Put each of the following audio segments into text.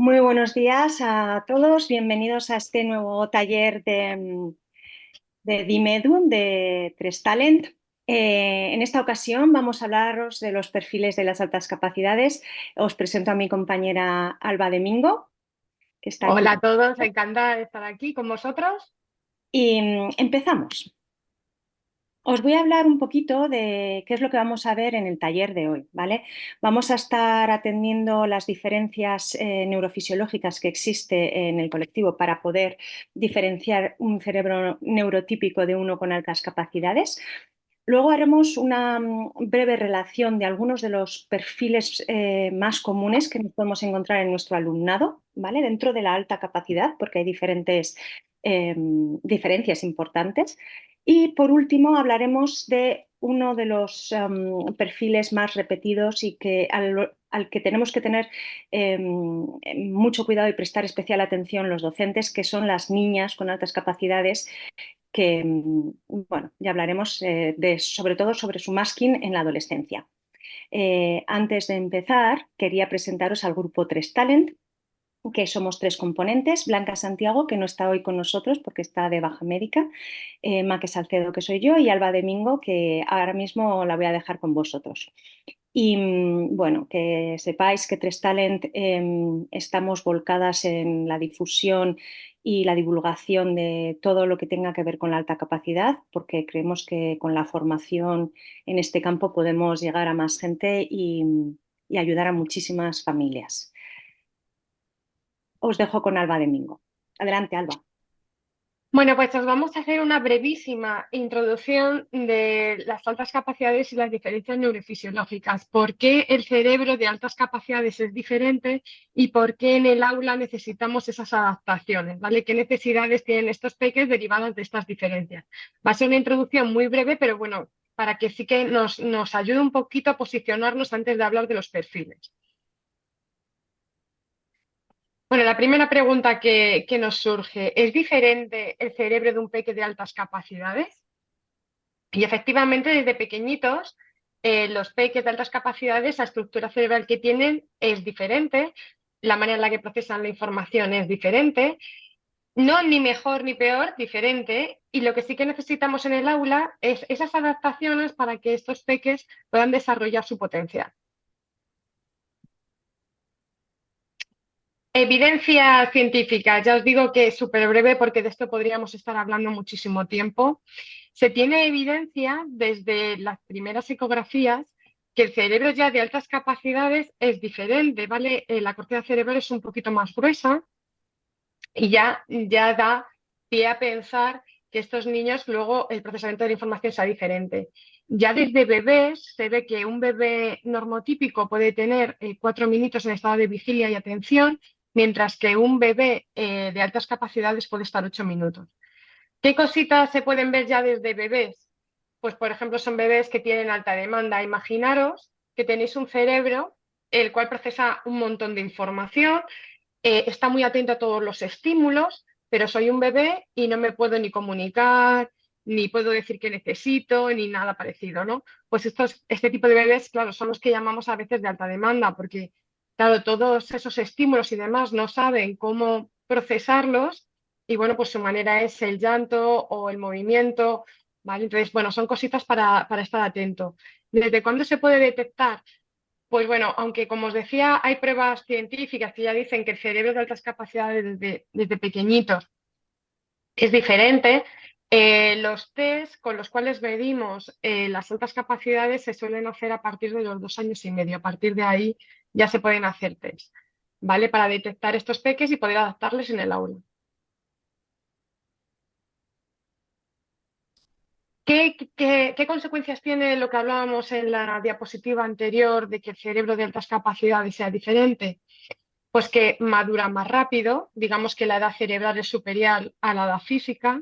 Muy buenos días a todos, bienvenidos a este nuevo taller de Dimedu de Tres Talent. En esta ocasión vamos a hablaros de los perfiles de las altas capacidades. Os presento a mi compañera Alba Domingo, que está aquí. Hola a todos, encantada de estar aquí con vosotros. Y empezamos. Os voy a hablar un poquito de qué es lo que vamos a ver en el taller de hoy, ¿vale? Vamos a estar atendiendo las diferencias neurofisiológicas que existe en el colectivo para poder diferenciar un cerebro neurotípico de uno con altas capacidades. Luego haremos una breve relación de algunos de los perfiles más comunes que nos podemos encontrar en nuestro alumnado, ¿vale? Dentro de la alta capacidad, porque hay diferentes diferencias importantes. Y por último hablaremos de uno de los perfiles más repetidos y que al que tenemos que tener mucho cuidado y prestar especial atención los docentes, que son las niñas con altas capacidades que, bueno, ya hablaremos sobre todo sobre su masking en la adolescencia. Antes de empezar, quería presentaros al grupo Tres Talent, que somos tres componentes: Blanca Santiago, que no está hoy con nosotros porque está de baja médica, Maque Salcedo, que soy yo, y Alba Domingo, que ahora mismo la voy a dejar con vosotros. Y bueno, que sepáis que Tres Talent estamos volcadas en la difusión y la divulgación de todo lo que tenga que ver con la alta capacidad, porque creemos que con la formación en este campo podemos llegar a más gente y ayudar a muchísimas familias. Os dejo con Alba Domingo. Adelante, Alba. Bueno, pues os vamos a hacer una brevísima introducción de las altas capacidades y las diferencias neurofisiológicas. ¿Por qué el cerebro de altas capacidades es diferente y por qué en el aula necesitamos esas adaptaciones? ¿Vale? ¿Qué necesidades tienen estos peques derivadas de estas diferencias? Va a ser una introducción muy breve, pero bueno, para que sí que nos ayude un poquito a posicionarnos antes de hablar de los perfiles. Bueno, la primera pregunta que nos surge: ¿es diferente el cerebro de un peque de altas capacidades? Y efectivamente, desde pequeñitos, los peques de altas capacidades, la estructura cerebral que tienen es diferente, la manera en la que procesan la información es diferente, no ni mejor ni peor, diferente, y lo que sí que necesitamos en el aula es esas adaptaciones para que estos peques puedan desarrollar su potencial. Evidencia científica, ya os digo que es súper breve porque de esto podríamos estar hablando muchísimo tiempo. Se tiene evidencia desde las primeras ecografías que el cerebro ya de altas capacidades es diferente, ¿vale? La corteza cerebral es un poquito más gruesa y ya da pie a pensar que estos niños luego el procesamiento de la información sea diferente. Ya desde bebés se ve que un bebé normotípico puede tener 4 minutos en estado de vigilia y atención, mientras que un bebé de altas capacidades puede estar 8 minutos. ¿Qué cositas se pueden ver ya desde bebés? Pues, por ejemplo, son bebés que tienen alta demanda. Imaginaros que tenéis un cerebro el cual procesa un montón de información, está muy atento a todos los estímulos, pero soy un bebé y no me puedo ni comunicar, ni puedo decir que necesito, ni nada parecido, ¿no? Pues este tipo de bebés, claro, son los que llamamos a veces de alta demanda, porque, claro, todos esos estímulos y demás no saben cómo procesarlos y, bueno, pues su manera es el llanto o el movimiento, ¿vale? Entonces, bueno, son cositas para estar atento. ¿Desde cuándo se puede detectar? Pues bueno, aunque como os decía, hay pruebas científicas que ya dicen que el cerebro de altas capacidades desde pequeñitos es diferente, los test con los cuales medimos las altas capacidades se suelen hacer a partir de los 2 años y medio. A partir de ahí ya se pueden hacer test, ¿vale? Para detectar estos peques y poder adaptarles en el aula. ¿Qué consecuencias tiene lo que hablábamos en la diapositiva anterior de que el cerebro de altas capacidades sea diferente? Pues que madura más rápido, digamos que la edad cerebral es superior a la edad física,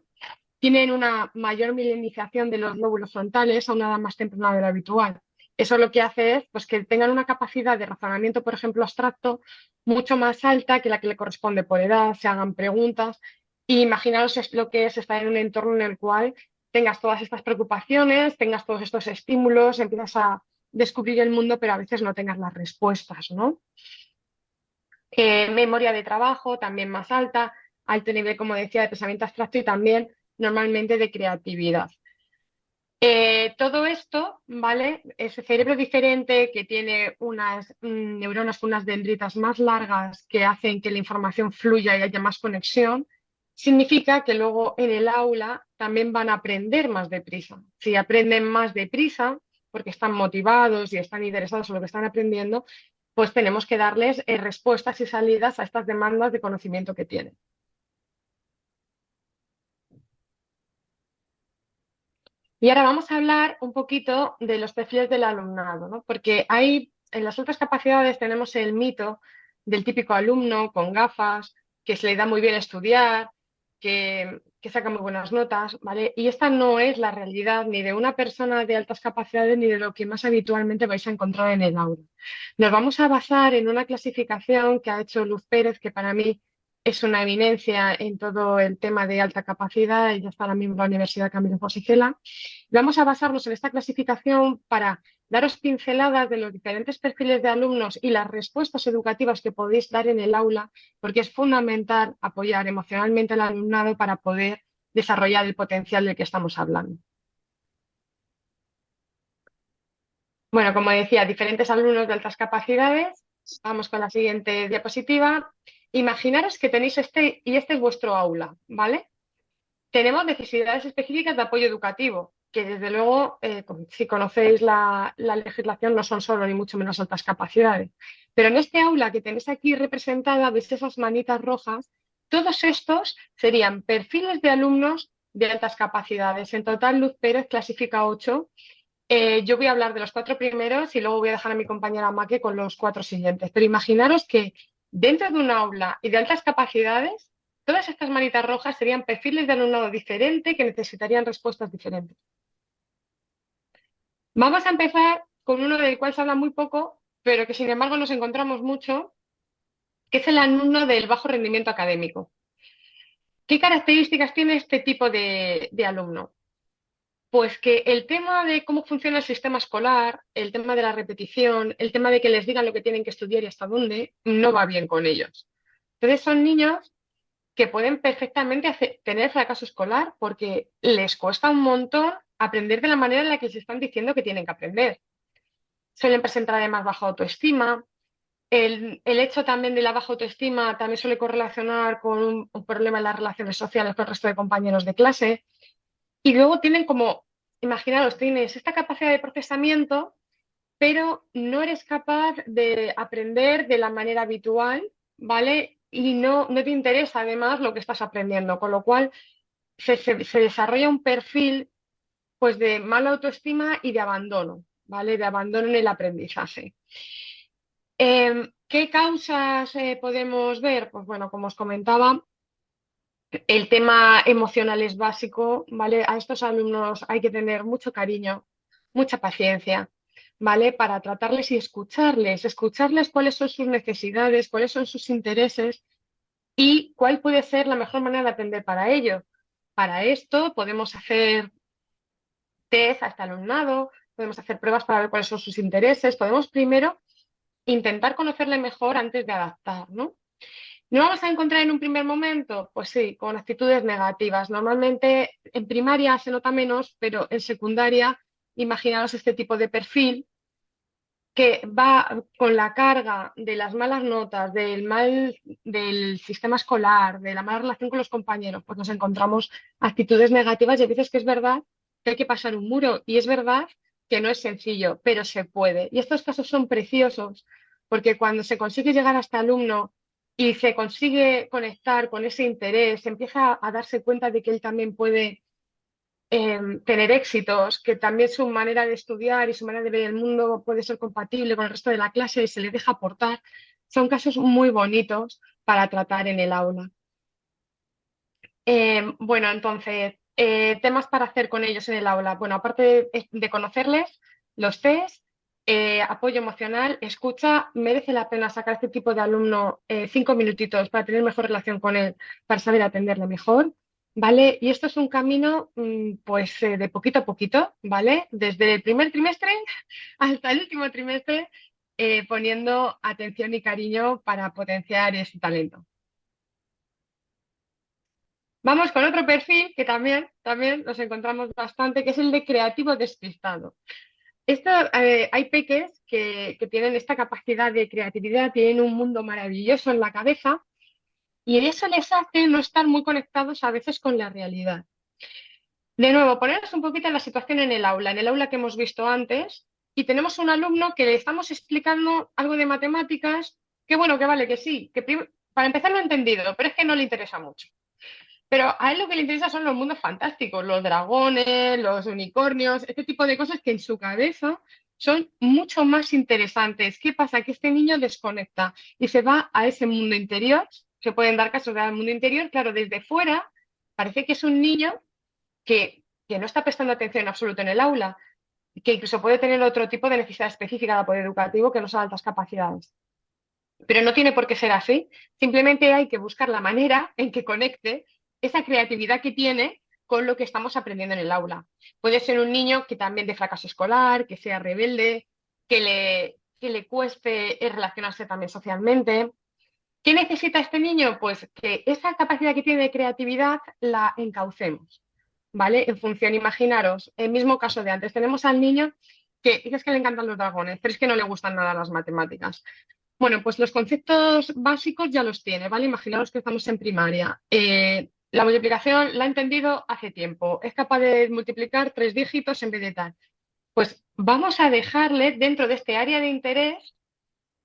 tienen una mayor milenización de los lóbulos frontales a una edad más temprana de lo habitual. Eso lo que hace es pues, que tengan una capacidad de razonamiento, por ejemplo, abstracto, mucho más alta que la que le corresponde por edad, se hagan preguntas. Y imaginaros lo que es estar en un entorno en el cual tengas todas estas preocupaciones, tengas todos estos estímulos, empiezas a descubrir el mundo, pero a veces no tengas las respuestas, ¿no? Memoria de trabajo también más alta, alto nivel, como decía, de pensamiento abstracto y también normalmente de creatividad. Todo esto, ¿vale? Ese cerebro diferente que tiene unas neuronas con unas dendritas más largas que hacen que la información fluya y haya más conexión, significa que luego en el aula también van a aprender más deprisa. Si aprenden más deprisa, porque están motivados y están interesados en lo que están aprendiendo, pues tenemos que darles respuestas y salidas a estas demandas de conocimiento que tienen. Y ahora vamos a hablar un poquito de los perfiles del alumnado, ¿no? Porque hay, en las otras capacidades tenemos el mito del típico alumno con gafas, que se le da muy bien estudiar, que saca muy buenas notas, ¿vale? Y esta no es la realidad ni de una persona de altas capacidades ni de lo que más habitualmente vais a encontrar en el aula. Nos vamos a basar en una clasificación que ha hecho Luz Pérez, que para mí es una eminencia en todo el tema de alta capacidad. Ella está ahora mismo en la Universidad Camilo José Cela. Vamos a basarnos en esta clasificación para daros pinceladas de los diferentes perfiles de alumnos y las respuestas educativas que podéis dar en el aula, porque es fundamental apoyar emocionalmente al alumnado para poder desarrollar el potencial del que estamos hablando. Bueno, como decía, diferentes alumnos de altas capacidades. Vamos con la siguiente diapositiva. Imaginaros que tenéis este y este es vuestro aula, ¿vale? Tenemos necesidades específicas de apoyo educativo, que desde luego, si conocéis la legislación, no son solo ni mucho menos altas capacidades. Pero en este aula que tenéis aquí representada, veis esas manitas rojas, todos estos serían perfiles de alumnos de altas capacidades. En total, Luz Pérez clasifica 8. Yo voy a hablar de los 4 primeros y luego voy a dejar a mi compañera Maque con los 4 siguientes. Pero imaginaros que dentro de un aula y de altas capacidades, todas estas manitas rojas serían perfiles de alumnado diferente que necesitarían respuestas diferentes. Vamos a empezar con uno del cual se habla muy poco, pero que sin embargo nos encontramos mucho, que es el alumno del bajo rendimiento académico. ¿Qué características tiene este tipo de alumno? Pues que el tema de cómo funciona el sistema escolar, el tema de la repetición, el tema de que les digan lo que tienen que estudiar y hasta dónde, no va bien con ellos. Entonces son niños que pueden perfectamente tener fracaso escolar porque les cuesta un montón aprender de la manera en la que se están diciendo que tienen que aprender. Suelen presentar además baja autoestima. El hecho también de la baja autoestima también suele correlacionar con un problema en las relaciones sociales con el resto de compañeros de clase. Y luego tienen como, imaginaros, tienes esta capacidad de procesamiento, pero no eres capaz de aprender de la manera habitual, ¿vale? Y no te interesa además lo que estás aprendiendo, con lo cual se desarrolla un perfil pues de mala autoestima y de abandono, ¿vale? De abandono en el aprendizaje. ¿Qué causas podemos ver? Pues bueno, como os comentaba, el tema emocional es básico, ¿vale? A estos alumnos hay que tener mucho cariño, mucha paciencia, ¿vale? Para tratarles y escucharles cuáles son sus necesidades, cuáles son sus intereses y cuál puede ser la mejor manera de aprender para ello. Para esto podemos hacer test a este alumnado, podemos hacer pruebas para ver cuáles son sus intereses, podemos primero intentar conocerle mejor antes de adaptar, ¿no? ¿No vamos a encontrar en un primer momento? Pues sí, con actitudes negativas. Normalmente en primaria se nota menos, pero en secundaria, imaginaos este tipo de perfil que va con la carga de las malas notas, del sistema escolar, de la mala relación con los compañeros, pues nos encontramos actitudes negativas y a veces que es verdad que hay que pasar un muro y es verdad que no es sencillo, pero se puede. Y estos casos son preciosos porque cuando se consigue llegar a este alumno y se consigue conectar con ese interés, se empieza a darse cuenta de que él también puede tener éxitos, que también su manera de estudiar y su manera de ver el mundo puede ser compatible con el resto de la clase y se le deja aportar. Son casos muy bonitos para tratar en el aula. Bueno, entonces, temas para hacer con ellos en el aula. Bueno, aparte de conocerles, los test, apoyo emocional, escucha, merece la pena sacar a este tipo de alumno 5 minutitos para tener mejor relación con él, para saber atenderle mejor, ¿vale? Y esto es un camino, pues, de poquito a poquito, ¿vale? Desde el primer trimestre hasta el último trimestre, poniendo atención y cariño para potenciar ese talento. Vamos con otro perfil que también nos encontramos bastante, que es el de creativo despistado. Esto, hay peques que tienen esta capacidad de creatividad, tienen un mundo maravilloso en la cabeza y eso les hace no estar muy conectados a veces con la realidad. De nuevo, ponernos un poquito en la situación en el aula que hemos visto antes, y tenemos un alumno que le estamos explicando algo de matemáticas, que bueno, que vale, que sí, para empezar lo he entendido, pero es que no le interesa mucho. Pero a él lo que le interesa son los mundos fantásticos, los dragones, los unicornios, este tipo de cosas que en su cabeza son mucho más interesantes. ¿Qué pasa? Que este niño desconecta y se va a ese mundo interior. Se pueden dar casos del mundo interior, claro, desde fuera parece que es un niño que no está prestando atención en absoluto en el aula, que incluso puede tener otro tipo de necesidad específica de apoyo educativo que no son altas capacidades. Pero no tiene por qué ser así, simplemente hay que buscar la manera en que conecte esa creatividad que tiene con lo que estamos aprendiendo en el aula. Puede ser un niño que también de fracaso escolar, que sea rebelde, que le cueste relacionarse también socialmente. ¿Qué necesita este niño? Pues que esa capacidad que tiene de creatividad la encaucemos, ¿vale? En función, imaginaros, el mismo caso de antes, tenemos al niño que dices que le encantan los dragones, pero es que no le gustan nada las matemáticas. Bueno, pues los conceptos básicos ya los tiene, ¿vale? Imaginaros que estamos en primaria. La multiplicación la ha entendido hace tiempo. Es capaz de multiplicar 3 dígitos en vez de tal. Pues vamos a dejarle dentro de este área de interés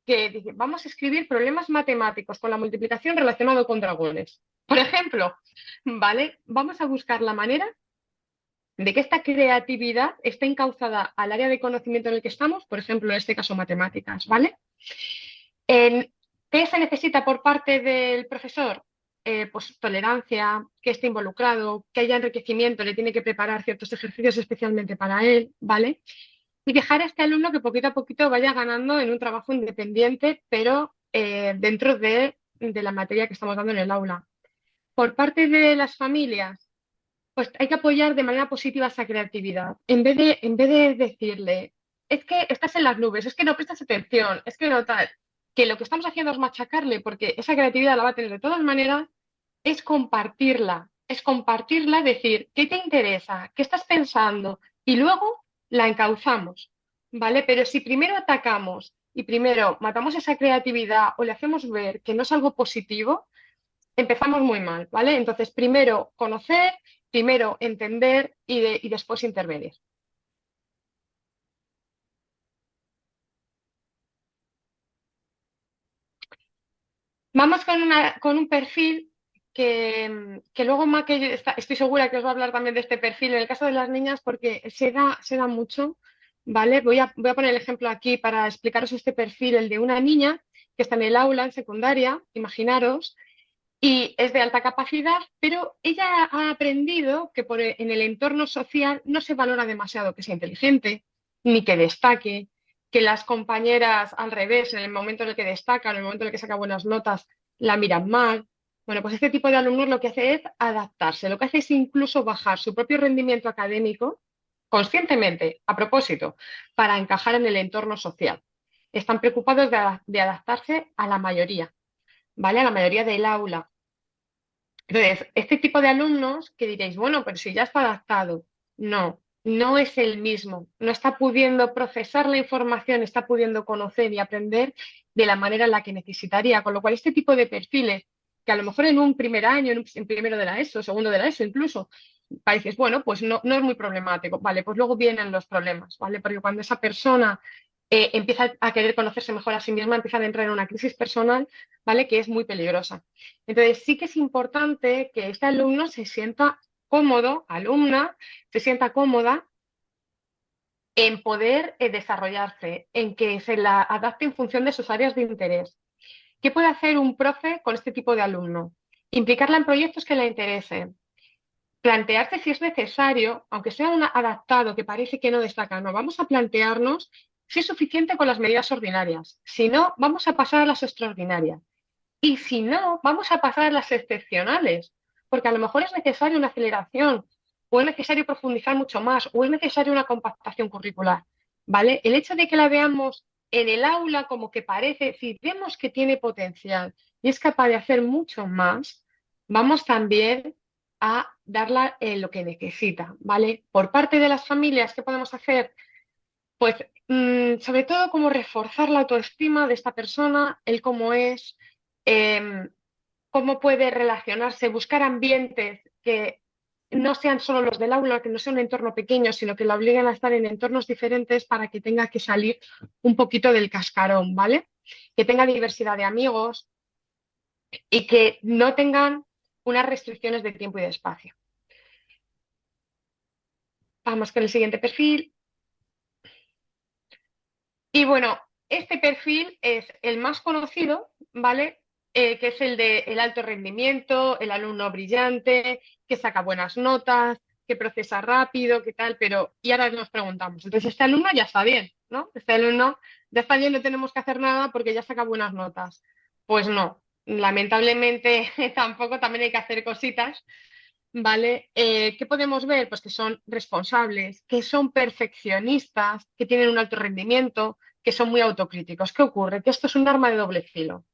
que dice, vamos a escribir problemas matemáticos con la multiplicación relacionado con dragones. Por ejemplo, ¿vale? Vamos a buscar la manera de que esta creatividad esté encauzada al área de conocimiento en el que estamos, por ejemplo, en este caso matemáticas, ¿vale? ¿Qué se necesita por parte del profesor? Pues tolerancia, que esté involucrado, que haya enriquecimiento, le tiene que preparar ciertos ejercicios especialmente para él, ¿vale? Y dejar a este alumno que poquito a poquito vaya ganando en un trabajo independiente, pero dentro de la materia que estamos dando en el aula. Por parte de las familias, pues hay que apoyar de manera positiva esa creatividad. En vez de decirle, es que estás en las nubes, es que no prestas atención, es que no tal, que lo que estamos haciendo es machacarle porque esa creatividad la va a tener de todas maneras, es compartirla, decir, ¿qué te interesa? ¿Qué estás pensando? Y luego la encauzamos, ¿vale? Pero si primero atacamos y primero matamos esa creatividad o le hacemos ver que no es algo positivo, empezamos muy mal, ¿vale? Entonces, primero conocer, primero entender y después intervenir. Vamos con un perfil que luego Maque estoy segura que os va a hablar también de este perfil en el caso de las niñas porque se da mucho, ¿vale? Voy a poner el ejemplo aquí para explicaros este perfil, el de una niña que está en el aula en secundaria, imaginaros, y es de alta capacidad, pero ella ha aprendido que en el entorno social no se valora demasiado que sea inteligente, ni que destaque, que las compañeras al revés, en el momento en el que destaca, en el momento en el que saca buenas notas, la miran mal. Bueno, pues este tipo de alumnos lo que hace es adaptarse, lo que hace es incluso bajar su propio rendimiento académico conscientemente, a propósito, para encajar en el entorno social. Están preocupados de adaptarse a la mayoría, ¿vale? A la mayoría del aula. Entonces, este tipo de alumnos que diréis, bueno, pero si ya está adaptado, no, no es el mismo, no está pudiendo procesar la información, está pudiendo conocer y aprender de la manera en la que necesitaría, con lo cual este tipo de perfiles, que a lo mejor en un primer año, en primero de la ESO, segundo de la ESO incluso, pareces, bueno, pues no es muy problemático, vale, pues luego vienen los problemas, ¿vale? Porque cuando esa persona empieza a querer conocerse mejor a sí misma, empieza a entrar en una crisis personal, ¿vale? Que es muy peligrosa. Entonces, sí que es importante que este alumno se sienta cómodo, alumna, se sienta cómoda en poder desarrollarse, en que se la adapte en función de sus áreas de interés. ¿Qué puede hacer un profe con este tipo de alumno? Implicarla en proyectos que le interesen. Plantearse si es necesario, aunque sea un adaptado que parece que no destaca, no, vamos a plantearnos si es suficiente con las medidas ordinarias. Si no, vamos a pasar a las extraordinarias. Y si no, vamos a pasar a las excepcionales, porque a lo mejor es necesaria una aceleración, o es necesario profundizar mucho más, o es necesaria una compactación curricular, ¿vale? El hecho de que la veamos en el aula como que parece, si vemos que tiene potencial y es capaz de hacer mucho más, vamos también a darle lo que necesita, ¿vale? Por parte de las familias, ¿qué podemos hacer? Pues sobre todo como reforzar la autoestima de esta persona, el cómo es, em, cómo puede relacionarse, buscar ambientes que no sean solo los del aula, que no sea un entorno pequeño, sino que la obliguen a estar en entornos diferentes para que tenga que salir un poquito del cascarón, ¿vale? Que tenga diversidad de amigos y que no tengan unas restricciones de tiempo y de espacio. Vamos con el siguiente perfil. Y bueno, este perfil es el más conocido, ¿vale? Que es el de el alto rendimiento, el alumno brillante, que saca buenas notas, que procesa rápido, que tal, pero y ahora nos preguntamos, entonces este alumno ya está bien, ¿no? Este alumno ya está bien, no tenemos que hacer nada porque ya saca buenas notas. Pues no, lamentablemente tampoco, también hay que hacer cositas. ¿Vale? ¿Qué podemos ver? Pues que son responsables, que son perfeccionistas, que tienen un alto rendimiento, que son muy autocríticos. ¿Qué ocurre? Que esto es un arma de doble filo.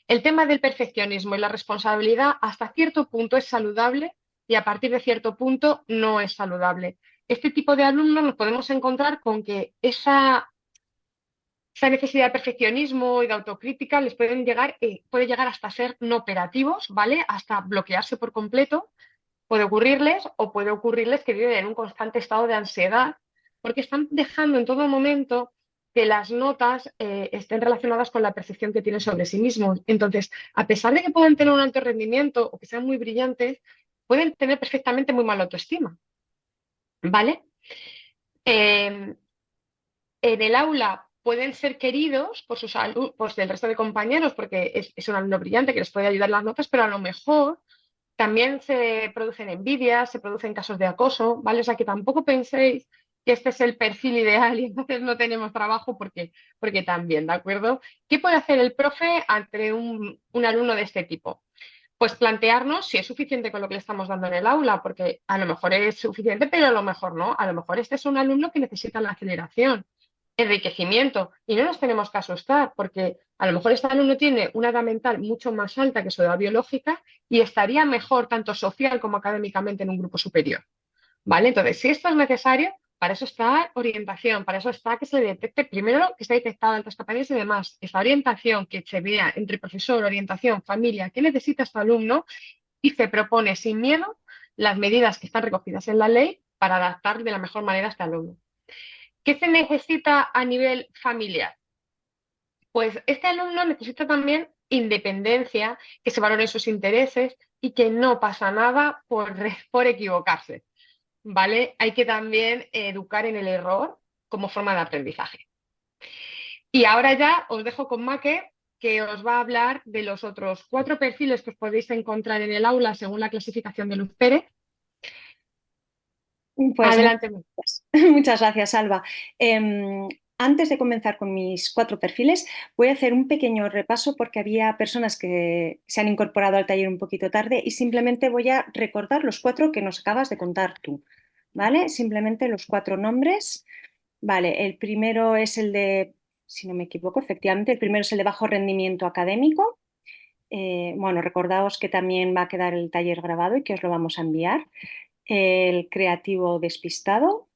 El tema del perfeccionismo y la responsabilidad hasta cierto punto es saludable y a partir de cierto punto no es saludable. Este tipo de alumnos nos podemos encontrar con que esa necesidad de perfeccionismo y de autocrítica les puede llegar hasta ser no operativos, ¿vale? Hasta bloquearse por completo puede ocurrirles o puede ocurrirles que viven en un constante estado de ansiedad porque están dejando en todo momento que las notas estén relacionadas con la percepción que tienen sobre sí mismos. Entonces, a pesar de que puedan tener un alto rendimiento o que sean muy brillantes, pueden tener perfectamente muy mala autoestima, ¿vale? Eh, en el aula pueden ser queridos por sus pues del resto de compañeros porque es un alumno brillante que les puede ayudar en las notas, pero a lo mejor también se producen envidias, se producen casos de acoso, ¿vale? O sea, que tampoco penséis que este es el perfil ideal y entonces no tenemos trabajo porque también, ¿de acuerdo? ¿Qué puede hacer el profe ante un alumno de este tipo? Pues plantearnos si es suficiente con lo que le estamos dando en el aula, porque a lo mejor es suficiente, pero a lo mejor no. A lo mejor este es un alumno que necesita la aceleración, enriquecimiento, y no nos tenemos que asustar, porque a lo mejor este alumno tiene una edad mental mucho más alta que su edad biológica y estaría mejor tanto social como académicamente en un grupo superior. ¿Vale? Entonces, si esto es necesario, para eso está orientación, para eso está que se detecte primero que está detectada altas capacidades y demás. Esta orientación que se vea entre profesor, orientación, familia, qué necesita este alumno y se propone sin miedo las medidas que están recogidas en la ley para adaptar de la mejor manera a este alumno. ¿Qué se necesita a nivel familiar? Pues este alumno necesita también independencia, que se valoren sus intereses y que no pasa nada por equivocarse. ¿Vale? Hay que también educar en el error como forma de aprendizaje. Y ahora ya os dejo con Maque, que os va a hablar de los otros 4 perfiles que os podéis encontrar en el aula según la clasificación de Luz Pérez. Pues Adelante. muchas gracias, Alba. Antes de comenzar con mis 4 perfiles, voy a hacer un pequeño repaso porque había personas que se han incorporado al taller un poquito tarde y simplemente voy a recordar los 4 que nos acabas de contar tú, ¿vale? Simplemente los 4 nombres. Vale, el primero es el de, si no me equivoco, efectivamente, el primero es el de bajo rendimiento académico. Bueno, recordaos que también va a quedar el taller grabado y que os lo vamos a enviar. El creativo despistado,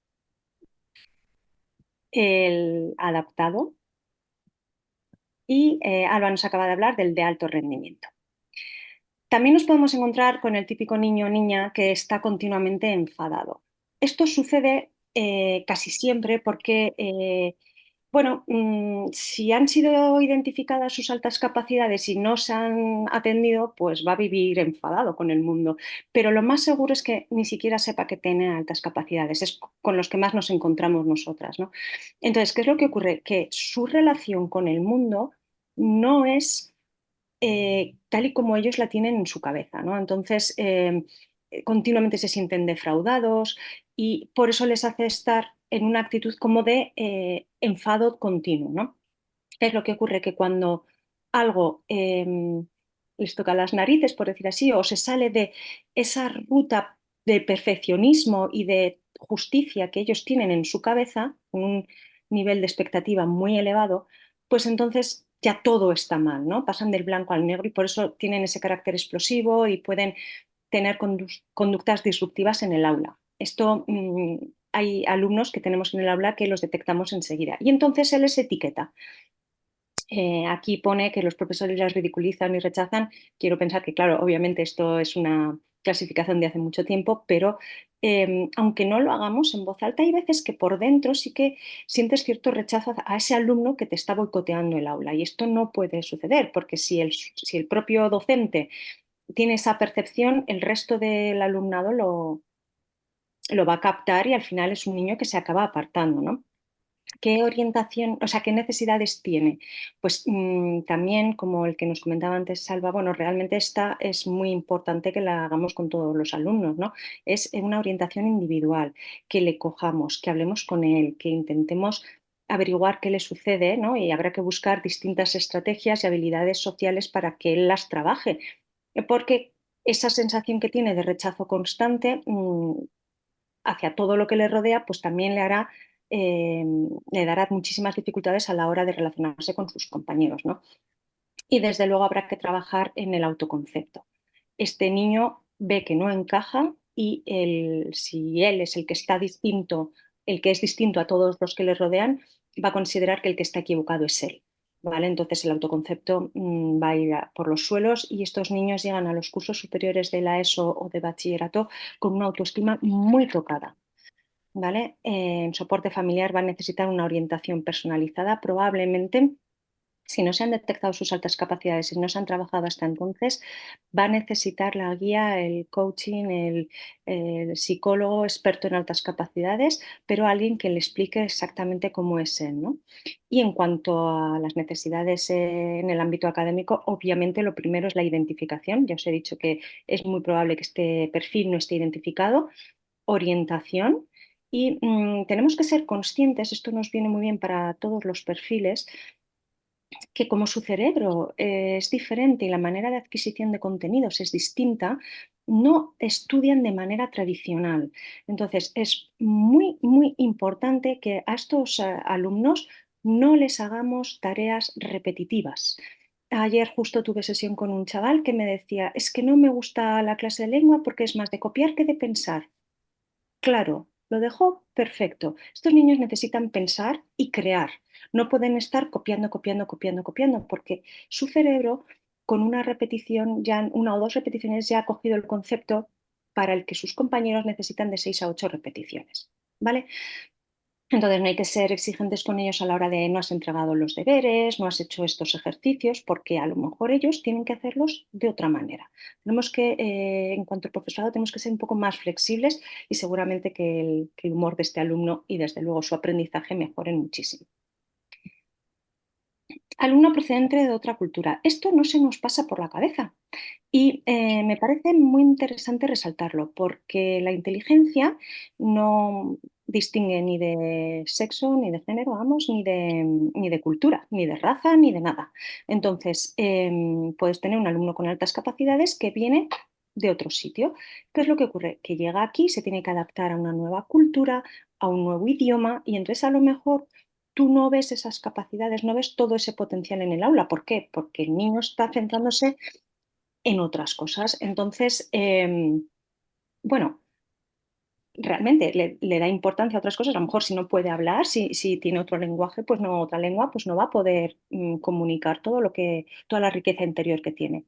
el adaptado y Alba nos acaba de hablar del de alto rendimiento. También nos podemos encontrar con el típico niño o niña que está continuamente enfadado. Esto sucede casi siempre porque bueno, si han sido identificadas sus altas capacidades y no se han atendido, pues va a vivir enfadado con el mundo. Pero lo más seguro es que ni siquiera sepa que tiene altas capacidades. Es con los que más nos encontramos nosotras, ¿no? Entonces, ¿qué es lo que ocurre? Que su relación con el mundo no es tal y como ellos la tienen en su cabeza, ¿no? Entonces, continuamente se sienten defraudados y por eso les hace estar en una actitud como de enfado continuo, ¿no? ¿Qué es lo que ocurre? Que cuando algo les toca las narices, por decir así, o se sale de esa ruta de perfeccionismo y de justicia que ellos tienen en su cabeza, un nivel de expectativa muy elevado, pues entonces ya todo está mal, ¿no? Pasan del blanco al negro y por eso tienen ese carácter explosivo y pueden tener conductas disruptivas en el aula. Esto hay alumnos que tenemos en el aula que los detectamos enseguida y entonces se les etiqueta. Aquí pone que los profesores las ridiculizan y rechazan. Quiero pensar que, claro, obviamente esto es una clasificación de hace mucho tiempo, pero aunque no lo hagamos en voz alta, hay veces que por dentro sí que sientes cierto rechazo a ese alumno que te está boicoteando el aula. Y esto no puede suceder, porque si el propio docente tiene esa percepción, el resto del alumnado lo va a captar y al final es un niño que se acaba apartando, ¿no? ¿Qué orientación, o sea, qué necesidades tiene? Pues también, como el que nos comentaba antes, Salva, bueno, realmente esta es muy importante que la hagamos con todos los alumnos, ¿no? Es una orientación individual, que le cojamos, que hablemos con él, que intentemos averiguar qué le sucede, ¿no? Y habrá que buscar distintas estrategias y habilidades sociales para que él las trabaje, porque esa sensación que tiene de rechazo constante hacia todo lo que le rodea, pues también eh, le dará muchísimas dificultades a la hora de relacionarse con sus compañeros, ¿no? Y desde luego habrá que trabajar en el autoconcepto. Este niño ve que no encaja y si él es el que está distinto, el que es distinto a todos los que le rodean, va a considerar que el que está equivocado es él. ¿Vale? Entonces el autoconcepto va a ir por los suelos y estos niños llegan a los cursos superiores de la ESO o de bachillerato con una autoestima muy tocada. ¿Vale? En soporte familiar va a necesitar una orientación personalizada. Probablemente, si no se han detectado sus altas capacidades y no se han trabajado hasta entonces, va a necesitar la guía, el coaching, el psicólogo experto en altas capacidades, pero alguien que le explique exactamente cómo es él, ¿no? Y en cuanto a las necesidades en el ámbito académico, obviamente lo primero es la identificación. Ya os he dicho que es muy probable que este perfil no esté identificado, orientación y tenemos que ser conscientes, esto nos viene muy bien para todos los perfiles, que como su cerebro es diferente y la manera de adquisición de contenidos es distinta, no estudian de manera tradicional. Entonces, es muy, muy importante que a estos alumnos no les hagamos tareas repetitivas. Ayer justo tuve sesión con un chaval que me decía, es que no me gusta la clase de lengua porque es más de copiar que de pensar. Claro, lo dejó perfecto. Estos niños necesitan pensar y crear. No pueden estar copiando, copiando, copiando, copiando, porque su cerebro, con una repetición, ya una o dos repeticiones, ya ha cogido el concepto para el que sus compañeros necesitan de 6 a 8 repeticiones. ¿Vale? Entonces no hay que ser exigentes con ellos a la hora de no has entregado los deberes, no has hecho estos ejercicios, porque a lo mejor ellos tienen que hacerlos de otra manera. Tenemos que, en cuanto al profesorado, tenemos que ser un poco más flexibles y seguramente que el humor de este alumno y desde luego su aprendizaje mejoren muchísimo. Alumno procedente de otra cultura. Esto no se nos pasa por la cabeza. Y me parece muy interesante resaltarlo, porque la inteligencia no distingue ni de sexo, ni de género, vamos, ni de cultura, ni de raza, ni de nada. Entonces, puedes tener un alumno con altas capacidades que viene de otro sitio. ¿Qué es lo que ocurre? Que llega aquí, se tiene que adaptar a una nueva cultura, a un nuevo idioma, y entonces a lo mejor tú no ves esas capacidades, no ves todo ese potencial en el aula. ¿Por qué? Porque el niño está centrándose en otras cosas. Entonces, bueno, realmente le da importancia a otras cosas. A lo mejor si no puede hablar, si tiene otro lenguaje, pues no, otra lengua, pues no va a poder comunicar toda la riqueza interior que tiene.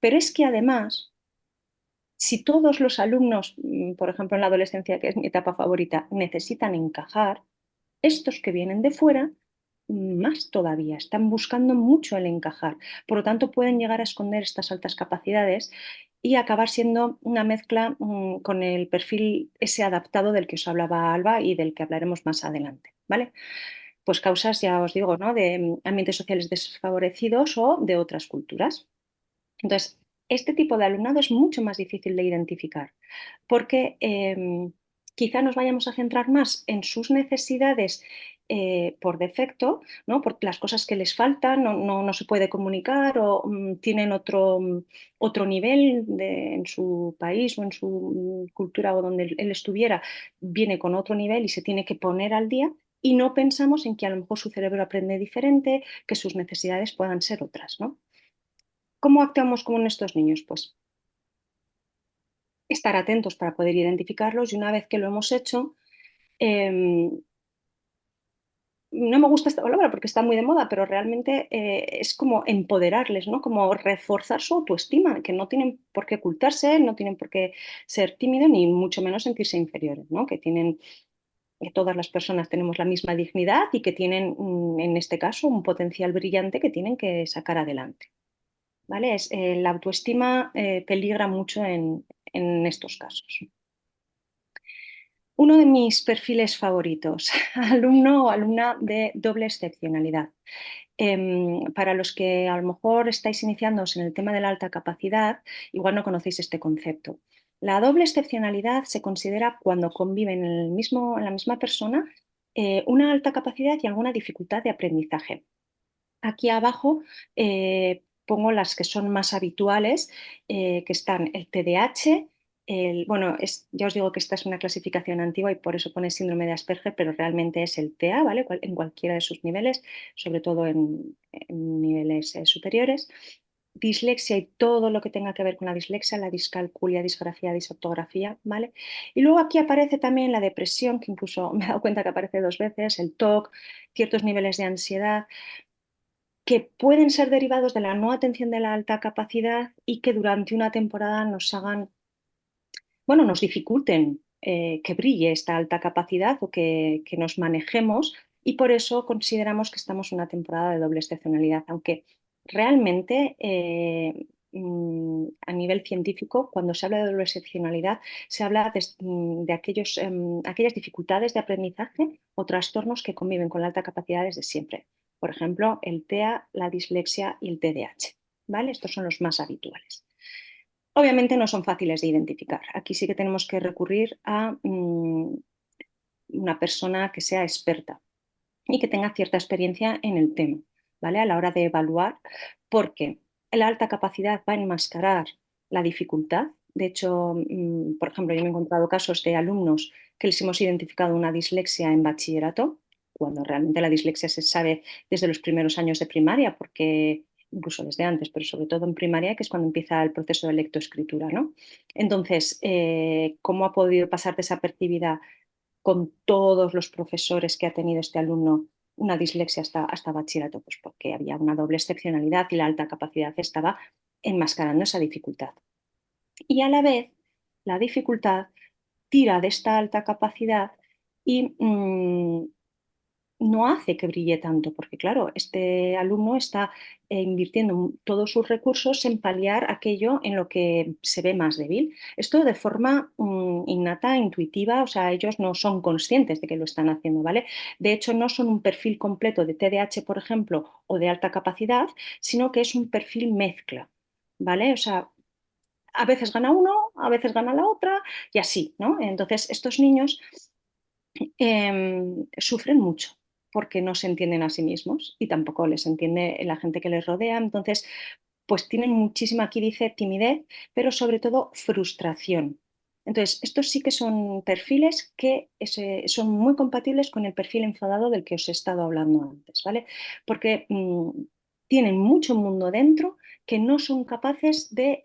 Pero es que además, si todos los alumnos, por ejemplo en la adolescencia, que es mi etapa favorita, necesitan encajar, estos que vienen de fuera, más todavía, están buscando mucho el encajar. Por lo tanto, pueden llegar a esconder estas altas capacidades y acabar siendo una mezcla con el perfil ese adaptado del que os hablaba Alba y del que hablaremos más adelante, ¿vale? Pues causas, ya os digo, ¿no? De ambientes sociales desfavorecidos o de otras culturas. Entonces, este tipo de alumnado es mucho más difícil de identificar porque quizá nos vayamos a centrar más en sus necesidades por defecto, ¿no? Por las cosas que les faltan, no se puede comunicar o tienen otro nivel en su país o en su cultura o donde él estuviera, viene con otro nivel y se tiene que poner al día. y no pensamos en que a lo mejor su cerebro aprende diferente, que sus necesidades puedan ser otras, ¿no? ¿Cómo actuamos con estos niños? Pues estar atentos para poder identificarlos y una vez que lo hemos hecho, eh, no me gusta esta palabra porque está muy de moda, pero realmente es como empoderarles, ¿no? Como reforzar su autoestima, que no tienen por qué ocultarse, no tienen por qué ser tímidos ni mucho menos sentirse inferiores, ¿no? Que todas las personas tenemos la misma dignidad y que tienen, en este caso, un potencial brillante que tienen que sacar adelante, ¿vale? La autoestima peligra mucho en estos casos. Uno de mis perfiles favoritos, alumno o alumna de doble excepcionalidad. Para los que a lo mejor estáis iniciándoos en el tema de la alta capacidad, igual no conocéis este concepto. La doble excepcionalidad se considera cuando conviven en la misma persona una alta capacidad y alguna dificultad de aprendizaje. Aquí abajo pongo las que son más habituales, que están el TDAH, bueno, ya os digo que esta es una clasificación antigua y por eso pone síndrome de Asperger, pero realmente es el TEA, ¿vale? En cualquiera de sus niveles, sobre todo en niveles superiores. Dislexia y todo lo que tenga que ver con la dislexia, la discalculia, disgrafía, disortografía, ¿vale? Y luego aquí aparece también la depresión, que incluso me he dado cuenta que aparece dos veces, el TOC, ciertos niveles de ansiedad que pueden ser derivados de la no atención de la alta capacidad y que durante una temporada nos hagan, bueno, nos dificulten que brille esta alta capacidad o que nos manejemos y por eso consideramos que estamos en una temporada de doble excepcionalidad, aunque realmente a nivel científico, cuando se habla de doble excepcionalidad, se habla de aquellas dificultades de aprendizaje o trastornos que conviven con la alta capacidad desde siempre. Por ejemplo, el TEA, la dislexia y el TDAH. ¿Vale? Estos son los más habituales. Obviamente no son fáciles de identificar. Aquí sí que tenemos que recurrir a una persona que sea experta y que tenga cierta experiencia en el tema, ¿vale? A la hora de evaluar, porque la alta capacidad va a enmascarar la dificultad. De hecho, por ejemplo, yo me he encontrado casos de alumnos que les hemos identificado una dislexia en bachillerato, cuando realmente la dislexia se sabe desde los primeros años de primaria, porque incluso desde antes, pero sobre todo en primaria, que es cuando empieza el proceso de lectoescritura, ¿no? Entonces, ¿cómo ha podido pasar desapercibida con todos los profesores que ha tenido este alumno una dislexia hasta bachillerato? Pues porque había una doble excepcionalidad y la alta capacidad estaba enmascarando esa dificultad. Y a la vez, la dificultad tira de esta alta capacidad y no hace que brille tanto, porque claro, este alumno está invirtiendo todos sus recursos en paliar aquello en lo que se ve más débil. Esto de forma innata, intuitiva, o sea, ellos no son conscientes de que lo están haciendo, ¿vale? De hecho, no son un perfil completo de TDAH, por ejemplo, o de alta capacidad, sino que es un perfil mezcla, ¿vale? O sea, a veces gana uno, a veces gana la otra y así, ¿no? Entonces, estos niños sufren mucho porque no se entienden a sí mismos y tampoco les entiende la gente que les rodea. Entonces, pues tienen muchísima, aquí dice timidez, pero sobre todo frustración. Entonces, estos sí que son perfiles que son muy compatibles con el perfil enfadado del que os he estado hablando antes, ¿vale? Porque tienen mucho mundo dentro que no son capaces de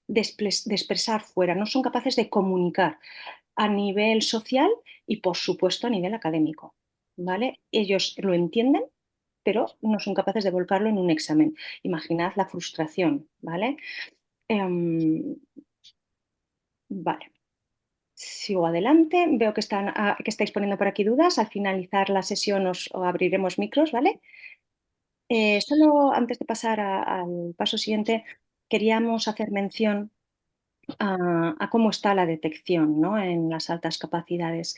expresar fuera, no son capaces de comunicar a nivel social y, por supuesto, a nivel académico, ¿vale? Ellos lo entienden, pero no son capaces de volcarlo en un examen. Imaginad la frustración, ¿vale? Vale, sigo adelante. Veo que estáis poniendo por aquí dudas. Al finalizar la sesión os abriremos micros, ¿vale? Solo antes de pasar al paso siguiente, queríamos hacer mención a cómo está la detección, ¿no? En las altas capacidades.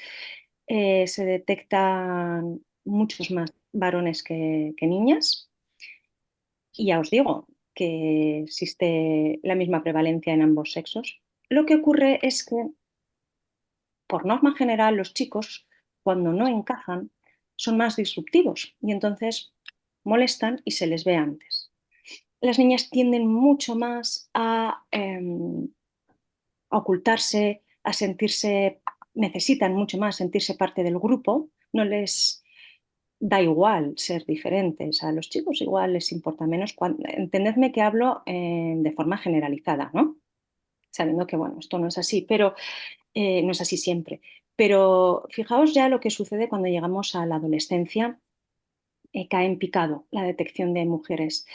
Se detectan muchos más varones que niñas y ya os digo que existe la misma prevalencia en ambos sexos. Lo que ocurre es que, por norma general, los chicos, cuando no encajan, son más disruptivos y entonces molestan y se les ve antes. Las niñas tienden mucho más a ocultarse, a sentirse necesitan mucho más sentirse parte del grupo, no les da igual ser diferentes. A los chicos igual les importa menos. Entendedme que hablo de forma generalizada, ¿no? Sabiendo que, bueno, esto no es así, pero no es así siempre. Pero fijaos ya lo que sucede cuando llegamos a la adolescencia, cae en picado la detección de mujeres,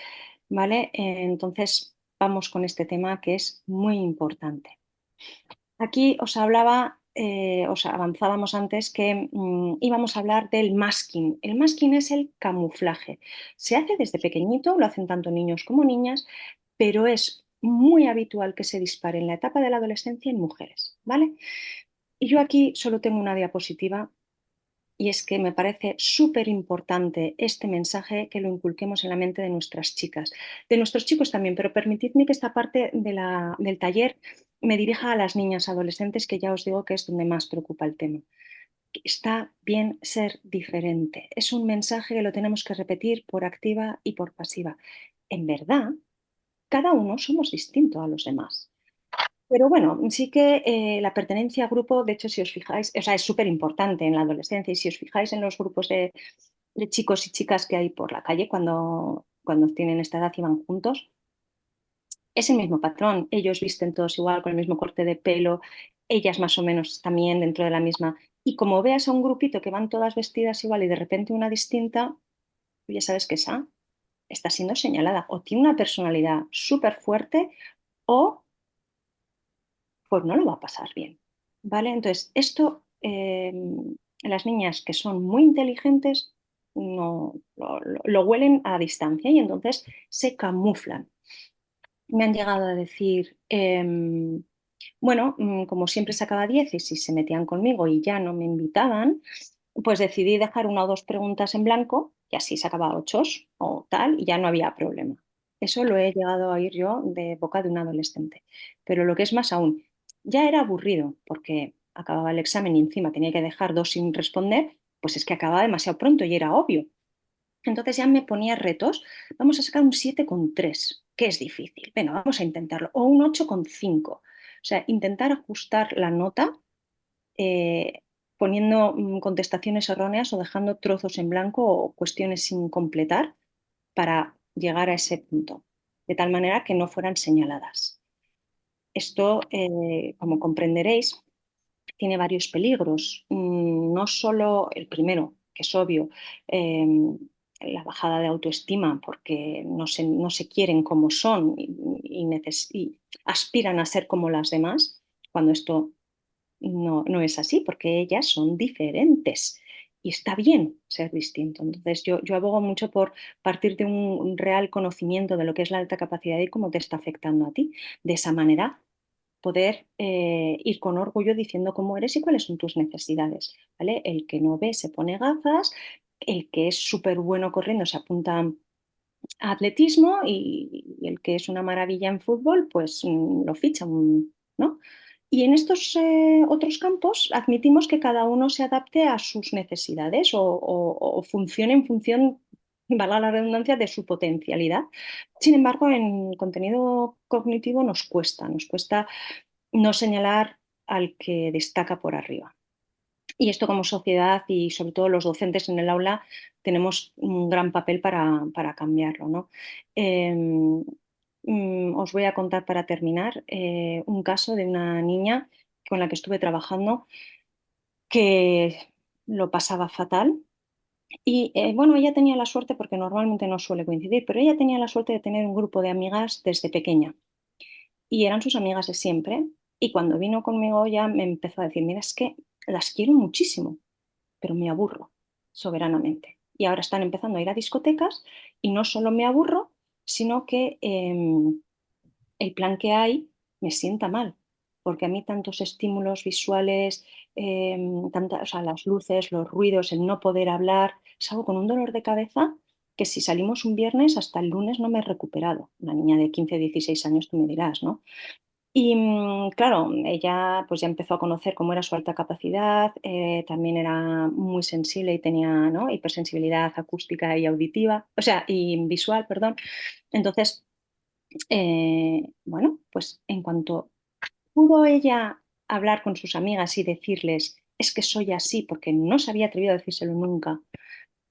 ¿vale? Entonces, vamos con este tema que es muy importante. Aquí os hablaba, os avanzábamos antes que íbamos a hablar del masking. El masking es el camuflaje. Se hace desde pequeñito, lo hacen tanto niños como niñas, pero es muy habitual que se dispare en la etapa de la adolescencia en mujeres, ¿vale? Y yo aquí solo tengo una diapositiva y es que me parece súper importante este mensaje que lo inculquemos en la mente de nuestras chicas, de nuestros chicos también, pero permitidme que esta parte del taller me dirija a las niñas adolescentes, que ya os digo que es donde más preocupa el tema. Está bien ser diferente. Es un mensaje que lo tenemos que repetir por activa y por pasiva. En verdad, cada uno somos distintos a los demás. Pero bueno, sí que la pertenencia a grupo, de hecho, si os fijáis, o sea, es súper importante en la adolescencia y si os fijáis en los grupos de chicos y chicas que hay por la calle cuando tienen esta edad y van juntos, es el mismo patrón. Ellos visten todos igual, con el mismo corte de pelo, ellas más o menos también dentro de la misma. Y como veas a un grupito que van todas vestidas igual y de repente una distinta, tú ya sabes que esa está siendo señalada o tiene una personalidad súper fuerte o pues no lo va a pasar bien, ¿vale? Entonces, esto, las niñas que son muy inteligentes no, lo huelen a distancia y entonces se camuflan. Me han llegado a decir, bueno, como siempre sacaba 10 y si se metían conmigo y ya no me invitaban, pues decidí dejar una o dos preguntas en blanco y así sacaba ochos o tal y ya no había problema. Eso lo he llegado a oír yo de boca de un adolescente. Pero lo que es más aún, ya era aburrido porque acababa el examen y encima tenía que dejar dos sin responder, pues es que acababa demasiado pronto y era obvio. Entonces ya me ponía retos. Vamos a sacar un 7,3, que es difícil. Bueno, vamos a intentarlo. O un 8,5. O sea, intentar ajustar la nota eh, poniendo contestaciones erróneas o dejando trozos en blanco o cuestiones sin completar para llegar a ese punto, de tal manera que no fueran señaladas. Esto, como comprenderéis, tiene varios peligros. No solo el primero, que es obvio, eh, la bajada de autoestima, porque no se quieren como son y aspiran a ser como las demás, cuando esto no es así, porque ellas son diferentes. Y está bien ser distinto. Entonces, yo abogo mucho por partir de un real conocimiento de lo que es la alta capacidad y cómo te está afectando a ti. De esa manera, poder ir con orgullo diciendo cómo eres y cuáles son tus necesidades, ¿vale? El que no ve se pone gafas, el que es súper bueno corriendo se apunta a atletismo y el que es una maravilla en fútbol, pues lo fichan, ¿no? Y en estos otros campos admitimos que cada uno se adapte a sus necesidades o funcione en función, valga la redundancia, de su potencialidad. Sin embargo, en contenido cognitivo nos cuesta no señalar al que destaca por arriba. Y esto como sociedad y sobre todo los docentes en el aula tenemos un gran papel para cambiarlo, ¿no? Eh, Os voy a contar para terminar un caso de una niña con la que estuve trabajando que lo pasaba fatal. Y bueno, ella tenía la suerte, porque normalmente no suele coincidir, pero ella tenía la suerte de tener un grupo de amigas desde pequeña y eran sus amigas de siempre. Y cuando vino conmigo ya me empezó a decir, mira, es que las quiero muchísimo, pero me aburro soberanamente. Y ahora están empezando a ir a discotecas y no solo me aburro, sino que el plan que hay me sienta mal, porque a mí tantos estímulos visuales, o sea, las luces, los ruidos, el no poder hablar, salgo con un dolor de cabeza que si salimos un viernes hasta el lunes no me he recuperado. Una niña de 15 16 años, tú me dirás, ¿no? Y claro, ella pues ya empezó a conocer cómo era su alta capacidad, también era muy sensible y tenía, ¿no?, hipersensibilidad acústica y auditiva, o sea, y visual, perdón. Entonces, bueno, pues en cuanto pudo ella hablar con sus amigas y decirles, es que soy así, porque no se había atrevido a decírselo nunca,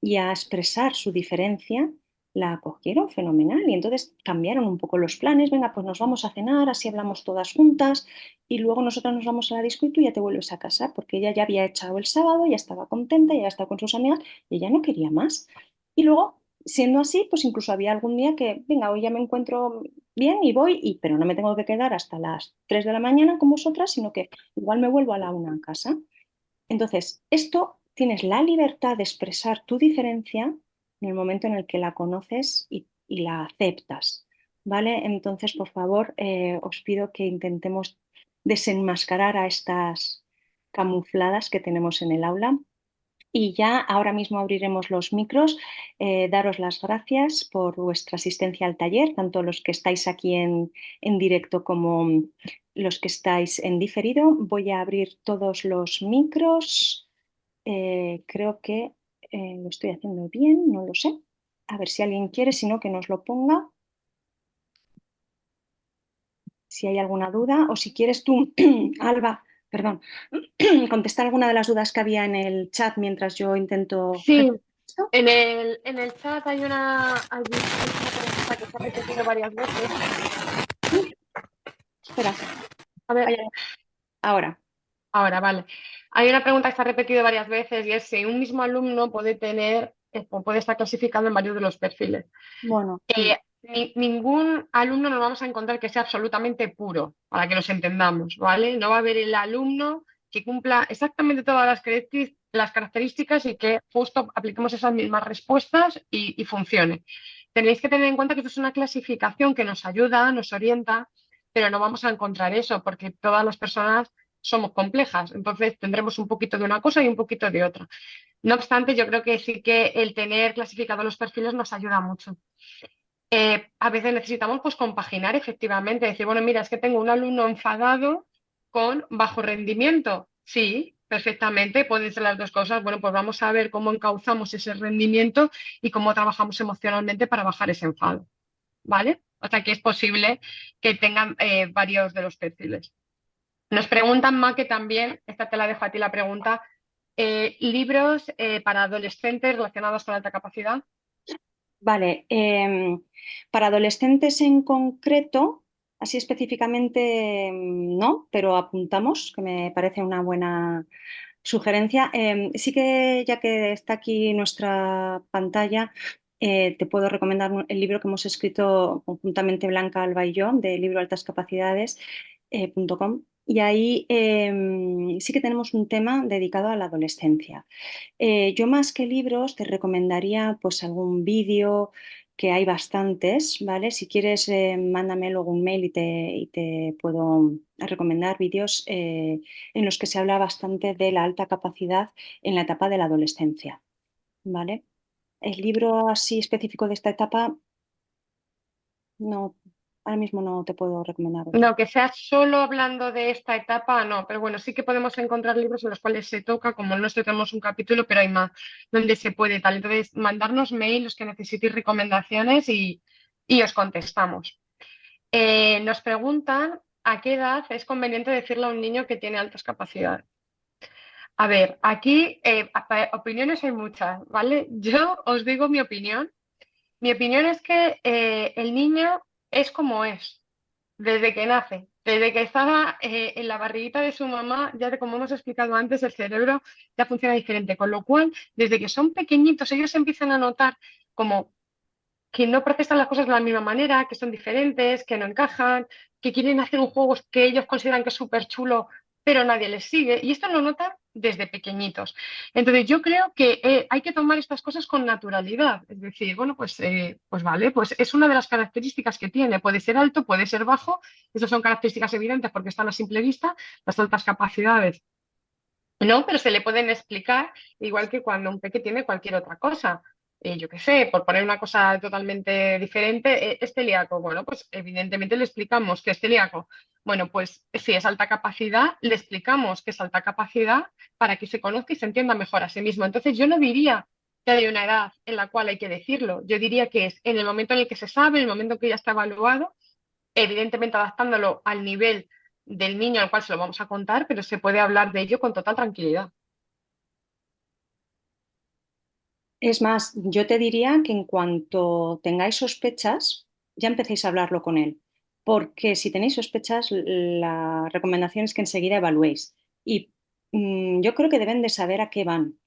y a expresar su diferencia, la acogieron fenomenal y entonces cambiaron un poco los planes, venga, pues nos vamos a cenar, así hablamos todas juntas y luego nosotros nos vamos a la disco y tú ya te vuelves a casa, porque ella ya había echado el sábado, ya estaba contenta, ya estaba con sus amigas y ella no quería más. Y luego, siendo así, pues incluso había algún día que, venga, hoy ya me encuentro bien y voy, pero no me tengo que quedar hasta las 3 de la mañana con vosotras, sino que igual me vuelvo a la 1 a casa. Entonces, esto tienes la libertad de expresar tu diferencia en el momento en el que la conoces y la aceptas, ¿vale? Entonces, por favor, os pido que intentemos desenmascarar a estas camufladas que tenemos en el aula. Y ya ahora mismo abriremos los micros. Daros las gracias por vuestra asistencia al taller, tanto los que estáis aquí en directo como los que estáis en diferido. Voy a abrir todos los micros. Creo que lo estoy haciendo bien, no lo sé. A ver si alguien quiere, si no, que nos lo ponga. Si hay alguna duda o si quieres tú, Alba, perdón, contestar alguna de las dudas que había en el chat mientras yo intento Sí, gestionar esto. en el chat hay una pregunta que se ha repetido varias veces. Espera, A ver, vaya, ahora. ahora, vale. Hay una pregunta que se ha repetido varias veces y es si un mismo alumno puede tener, o puede estar clasificado en varios de los perfiles. Bueno, Ningún alumno nos vamos a encontrar que sea absolutamente puro, para que nos entendamos, ¿vale? No va a haber el alumno que cumpla exactamente todas las características y que justo apliquemos esas mismas respuestas y funcione. Tenéis que tener en cuenta que esto es una clasificación que nos ayuda, nos orienta, pero no vamos a encontrar eso porque todas las personas somos complejas, entonces tendremos un poquito de una cosa y un poquito de otra. No obstante, yo creo que sí que el tener clasificados los perfiles nos ayuda mucho. A veces necesitamos pues compaginar efectivamente, decir, bueno, mira, es que tengo un alumno enfadado con bajo rendimiento. Sí, perfectamente, pueden ser las dos cosas. Bueno, pues vamos a ver cómo encauzamos ese rendimiento y cómo trabajamos emocionalmente para bajar ese enfado, ¿vale? O sea que es posible que tengan varios de los perfiles. Nos preguntan, Ma, que también, esta te la dejo a ti la pregunta, libros para adolescentes relacionados con alta capacidad. vale. Para adolescentes en concreto, así específicamente no, pero apuntamos, que me parece una buena sugerencia. Sí que ya que está aquí nuestra pantalla, te puedo recomendar el libro que hemos escrito conjuntamente Blanca Alba y yo, de libro Altas Capacidades, .com. Y ahí sí que tenemos un tema dedicado a la adolescencia. Yo más que libros te recomendaría pues algún vídeo, que hay bastantes, ¿vale? Si quieres, mándame luego un mail y te puedo recomendar vídeos en los que se habla bastante de la alta capacidad en la etapa de la adolescencia, ¿vale? El libro así específico de esta etapa, no, ahora mismo no te puedo recomendar otro. No, que sea solo hablando de esta etapa, no, pero bueno, sí que podemos encontrar libros en los cuales se toca, como el nuestro tenemos un capítulo, pero hay más donde se puede tal. Entonces, mandarnos mail los que necesitéis recomendaciones y os contestamos. Nos preguntan a qué edad es conveniente decirle a un niño que tiene altas capacidades. A ver, aquí opiniones hay muchas, ¿vale? Yo os digo mi opinión. Mi opinión es que el niño es como es desde que nace, desde que estaba en la barriguita de su mamá, como hemos explicado antes, el cerebro ya funciona diferente, con lo cual, desde que son pequeñitos, ellos empiezan a notar como que no procesan las cosas de la misma manera, que son diferentes, que no encajan, que quieren hacer un juego que ellos consideran que es súper chulo, pero nadie les sigue. Y esto lo notan desde pequeñitos. Entonces, yo creo que hay que tomar estas cosas con naturalidad. Es decir, bueno, pues vale, pues es una de las características que tiene. Puede ser alto, puede ser bajo. Esas son características evidentes porque están a simple vista. Las altas capacidades no, pero se le pueden explicar igual que cuando un peque tiene cualquier otra cosa. Yo qué sé, por poner una cosa totalmente diferente, es celíaco. Bueno, pues evidentemente le explicamos que es celíaco. Bueno, pues si es alta capacidad, le explicamos que es alta capacidad para que se conozca y se entienda mejor a sí mismo. Entonces yo no diría que hay una edad en la cual hay que decirlo. Yo diría que es en el momento en el que se sabe, en el momento en que ya está evaluado, evidentemente adaptándolo al nivel del niño al cual se lo vamos a contar, pero se puede hablar de ello con total tranquilidad. Es más, yo te diría que en cuanto tengáis sospechas, ya empecéis a hablarlo con él, porque si tenéis sospechas, la recomendación es que enseguida evaluéis. Y yo creo que deben de saber a qué van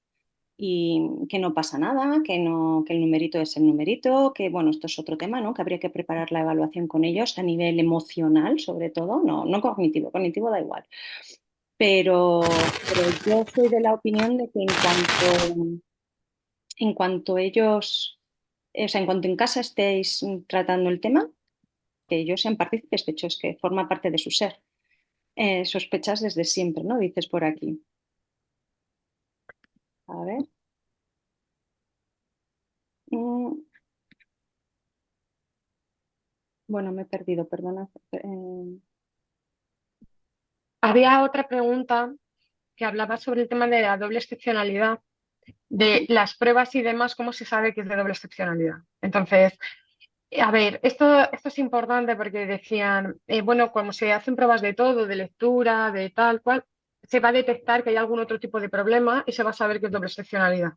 y que no pasa nada, que no, que el numerito es el numerito, que bueno, esto es otro tema, ¿no? Que habría que preparar la evaluación con ellos a nivel emocional, sobre todo, no, no cognitivo, cognitivo da igual. Pero yo soy de la opinión de que en cuanto ellos, o sea, en cuanto en casa estéis tratando el tema, que ellos sean partícipes, de hecho es que forma parte de su ser. Sospechas desde siempre, ¿no? Dices por aquí. A ver. Mm, bueno, me he perdido, perdona. Había otra pregunta que hablaba sobre el tema de la doble excepcionalidad, de Ujú. las pruebas y demás, cómo se sabe que es de doble excepcionalidad. Entonces, a ver, esto es importante porque decían, bueno, como se hacen pruebas de todo, de lectura, de tal cual, se va a detectar que hay algún otro tipo de problema y se va a saber que es doble excepcionalidad.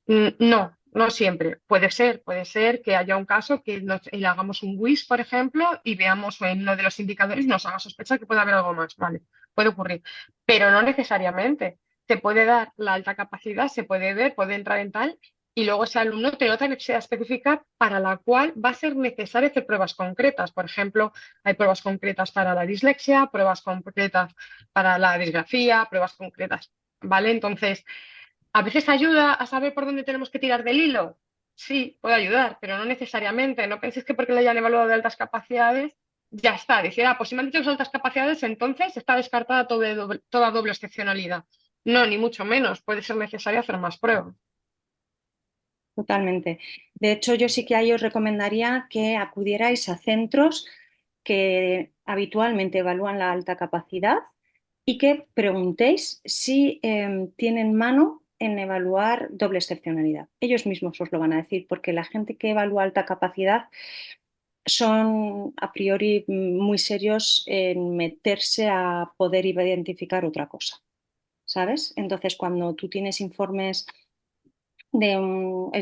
No, no siempre. Puede ser que haya un caso que y le hagamos un WIS, por ejemplo, y veamos en uno de los indicadores y nos haga sospechar que puede haber algo más. Vale, puede ocurrir, pero no necesariamente. Se puede dar la alta capacidad, se puede ver, puede entrar en tal, y luego ese alumno tiene otra necesidad específica para la cual va a ser necesario hacer pruebas concretas. Por ejemplo, hay pruebas concretas para la dislexia, pruebas concretas para la disgrafía, pruebas concretas. ¿Vale? Entonces, ¿a veces ayuda a saber por dónde tenemos que tirar del hilo? Sí, puede ayudar, pero no necesariamente. No penséis que porque le hayan evaluado de altas capacidades, ya está. Dice, ah, pues si me han dicho que son altas capacidades, entonces está descartada toda doble excepcionalidad. No, ni mucho menos. Puede ser necesario hacer más pruebas. Totalmente. De hecho, yo sí que ahí os recomendaría que acudierais a centros que habitualmente evalúan la alta capacidad y que preguntéis si tienen mano en evaluar doble excepcionalidad. Ellos mismos os lo van a decir, porque la gente que evalúa alta capacidad son a priori muy serios en meterse a poder identificar otra cosa, ¿sabes? Entonces, cuando tú tienes informes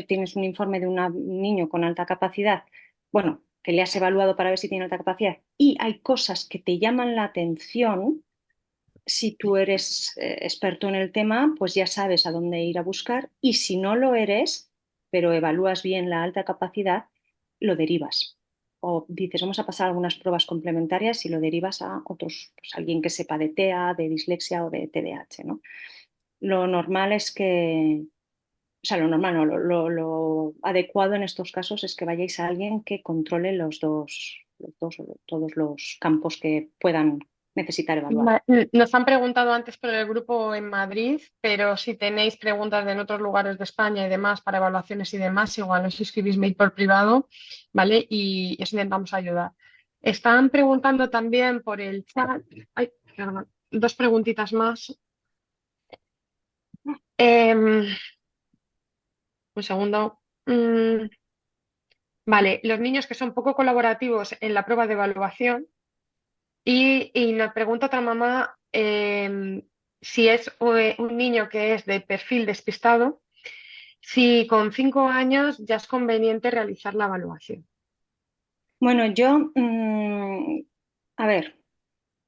tienes un informe de un niño con alta capacidad, bueno, que le has evaluado para ver si tiene alta capacidad, y hay cosas que te llaman la atención, si tú eres experto en el tema, pues ya sabes a dónde ir a buscar, y si no lo eres, pero evalúas bien la alta capacidad, lo derivas. O dices, vamos a pasar algunas pruebas complementarias y lo derivas a otros, pues alguien que sepa de TEA, de dislexia o de TDAH, ¿no? Lo normal es que, o sea, lo normal, no, lo adecuado en estos casos es que vayáis a alguien que controle los dos o todos los campos que puedan necesitar evaluar. Nos han preguntado antes por el grupo en Madrid, pero si tenéis preguntas de en otros lugares de España y demás para evaluaciones y demás, igual nos escribís mail por privado, ¿vale? Y os intentamos ayudar. Están preguntando también por el chat. Ay, perdón, dos preguntitas más. Em, un segundo. Vale, los niños que son poco colaborativos en la prueba de evaluación. Y nos pregunta otra mamá si es un niño que es de perfil despistado, si con 5 años ya es conveniente realizar la evaluación. Bueno, yo, a ver,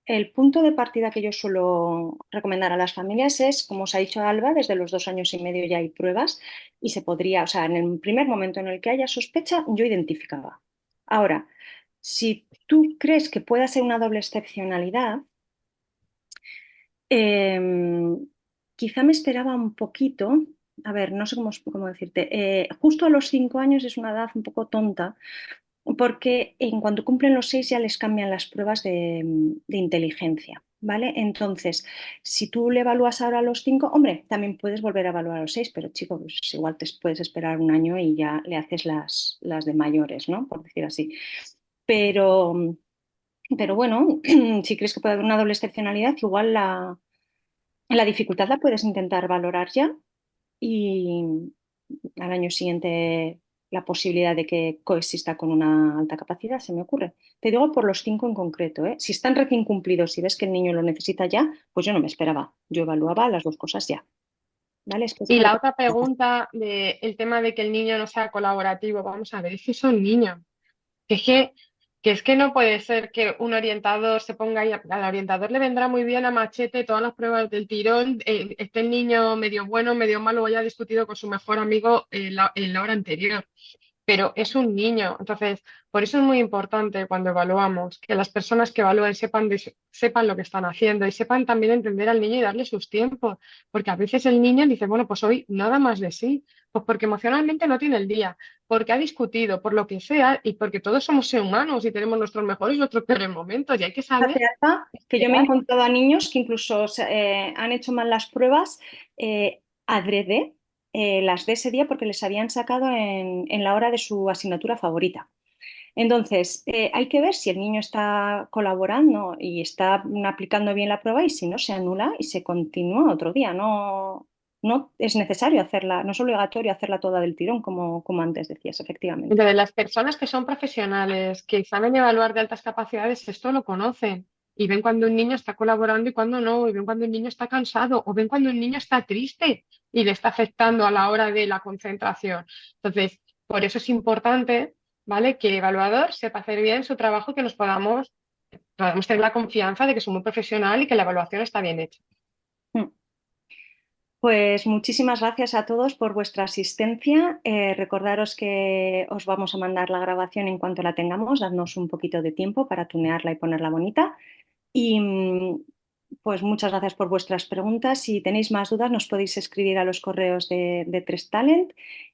el punto de partida que yo suelo recomendar a las familias es, como os ha dicho Alba, desde los 2 años y medio ya hay pruebas y se podría, o sea, en el primer momento en el que haya sospecha, yo identificaba. Ahora, si tú crees que pueda ser una doble excepcionalidad, Em, quizá me esperaba un poquito, a ver, no sé cómo decirte, justo a los 5 años es una edad un poco tonta, porque en cuanto cumplen los 6 ya les cambian las pruebas de inteligencia, ¿vale? Entonces, si tú le evalúas ahora a los 5, hombre, también puedes volver a evaluar a los 6, pero chico, pues igual te puedes esperar un año y ya le haces las de mayores, ¿no? Por decir así. Pero, pero bueno, si crees que puede haber una doble excepcionalidad, igual la dificultad la puedes intentar valorar ya y al año siguiente. la posibilidad de que coexista con una alta capacidad, se me ocurre. Te digo por los 5 en concreto, ¿eh? Si están recién cumplidos, si ves que el niño lo necesita ya, pues yo no me esperaba. Yo evaluaba las dos cosas ya. ¿Vale? Es que es Y algo la que... otra pregunta el tema de que el niño no sea colaborativo, vamos a ver, es que son niños. Que es que, que es que no puede ser que un orientador se ponga ahí, al orientador le vendrá muy bien a machete todas las pruebas del tirón, esté el niño medio bueno, medio malo, o haya discutido con su mejor amigo en la hora anterior, pero es un niño. Entonces, por eso es muy importante cuando evaluamos que las personas que evalúen sepan lo que están haciendo y sepan también entender al niño y darle sus tiempos, porque a veces el niño dice, bueno, pues hoy nada más de sí, pues porque emocionalmente no tiene el día, porque ha discutido, por lo que sea, y porque todos somos seres humanos y tenemos nuestros mejores y nuestros peores momentos y hay que Fíjate, saber Alba, que yo me he esperar. encontrado a niños que incluso han hecho mal las pruebas adrede, las de ese día porque les habían sacado en la hora de su asignatura favorita. Entonces, hay que ver si el niño está colaborando y está aplicando bien la prueba y si no, se anula y se continúa otro día. No, no es necesario hacerla, no es obligatorio hacerla toda del tirón, como antes decías, efectivamente. Entonces, las personas que son profesionales, que saben evaluar de altas capacidades, esto lo conocen y ven cuando un niño está colaborando y cuando no, y ven cuando un niño está cansado, o ven cuando un niño está triste y le está afectando a la hora de la concentración. Entonces, por eso es importante, ¿vale? Que el evaluador sepa hacer bien su trabajo y que podamos tener la confianza de que es un buen profesional y que la evaluación está bien hecha. Mm. Pues muchísimas gracias a todos por vuestra asistencia. Recordaros que os vamos a mandar la grabación en cuanto la tengamos, dadnos un poquito de tiempo para tunearla y ponerla bonita. Y pues muchas gracias por vuestras preguntas. Si tenéis más dudas, nos podéis escribir a los correos de Tres Talent,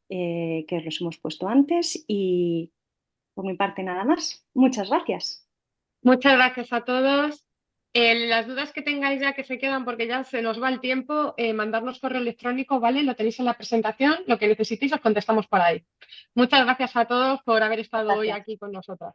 que os los hemos puesto antes. Y por mi parte, nada más. Muchas gracias. Muchas gracias a todos. Las dudas que tengáis ya que se quedan porque ya se nos va el tiempo, mandarnos correo electrónico, ¿vale? Lo tenéis en la presentación, lo que necesitéis os contestamos por ahí. Muchas gracias a todos por haber estado hoy Gracias. aquí con nosotros.